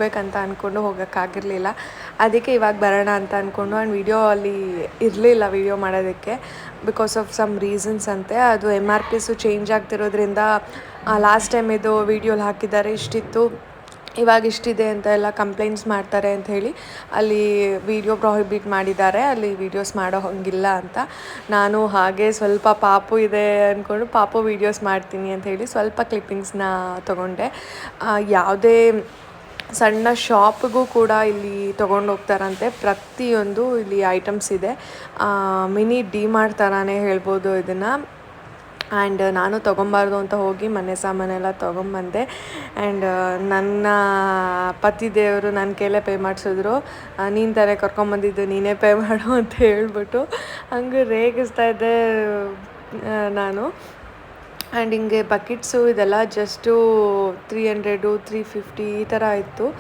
ಹೋಗ್ಬೇಕಂತ ಅಂದ್ಕೊಂಡು ಹೋಗೋಕ್ಕಾಗಿರಲಿಲ್ಲ. ಅದಕ್ಕೆ ಇವಾಗ ಬರೋಣ ಅಂತ ಅಂದ್ಕೊಂಡು ಆ್ಯಂಡ್ ವಿಡಿಯೋ ಅಲ್ಲಿ ಇರಲಿಲ್ಲ ವಿಡಿಯೋ ಮಾಡೋದಕ್ಕೆ ಬಿಕಾಸ್ ಆಫ್ ಸಮ್ ರೀಸನ್ಸ್ ಅಂತೆ. ಅದು MRPs ಚೇಂಜ್ ಆಗ್ತಿರೋದ್ರಿಂದ ಲಾಸ್ಟ್ ಟೈಮ್ ಇದು ವೀಡಿಯೋಲಿ ಹಾಕಿದ್ದಾರೆ ಇಷ್ಟಿತ್ತು, ಇವಾಗ ಇಷ್ಟಿದೆ ಅಂತ ಎಲ್ಲ ಕಂಪ್ಲೇಂಟ್ಸ್ ಮಾಡ್ತಾರೆ ಅಂತ ಹೇಳಿ ಅಲ್ಲಿ ವೀಡಿಯೋ ಪ್ರೊಹಿಬಿಟ್ ಮಾಡಿದ್ದಾರೆ, ಅಲ್ಲಿ ವೀಡಿಯೋಸ್ ಮಾಡೋ ಹಂಗಿಲ್ಲ ಅಂತ. ನಾನು ಹಾಗೆ ಸ್ವಲ್ಪ ಪಾಪು ಇದೆ ಅಂದ್ಕೊಂಡು ಪಾಪು ವೀಡಿಯೋಸ್ ಮಾಡ್ತೀನಿ ಅಂತ ಹೇಳಿ ಸ್ವಲ್ಪ ಕ್ಲಿಪ್ಪಿಂಗ್ಸ್ನ ತೊಗೊಂಡೆ. ಯಾವುದೇ ಸಣ್ಣ ಶಾಪ್ಗೂ ಕೂಡ ಇಲ್ಲಿ ತೊಗೊಂಡು ಹೋಗ್ತಾರಂತೆ. ಪ್ರತಿಯೊಂದು ಇಲ್ಲಿ ಐಟಮ್ಸ್ ಇದೆ, ಮಿನಿ ಡಿಮಾರ್ಟ್ ಥರನೇ ಹೇಳ್ಬೋದು ಇದನ್ನು. ಆ್ಯಂಡ್ ನಾನು ತೊಗೊಬಾರ್ದು ಅಂತ ಹೋಗಿ ಮನೆ ಸಾಮಾನೆಲ್ಲ ತೊಗೊಂಬಂದೆ. ಆ್ಯಂಡ್ ನನ್ನ ಪತಿ ದೇವರು ನನ್ನ ಕೈಲೇ ಪೇ ಮಾಡಿಸಿದ್ರು. ನೀನು ತಾನೇ ಕರ್ಕೊಂಬಂದಿದ್ದು, ನೀನೇ ಪೇ ಮಾಡು ಅಂತ ಹೇಳ್ಬಿಟ್ಟು ಹಂಗೆ ರೇಗಿಸ್ತಾ ಇದ್ದೆ ನಾನು. ಆ್ಯಂಡ್ ಹಿಂಗೆ ಬಕೆಟ್ಸು ಇದೆಲ್ಲ ಜಸ್ಟು 300 350 ಈ ಥರ ಇತ್ತು.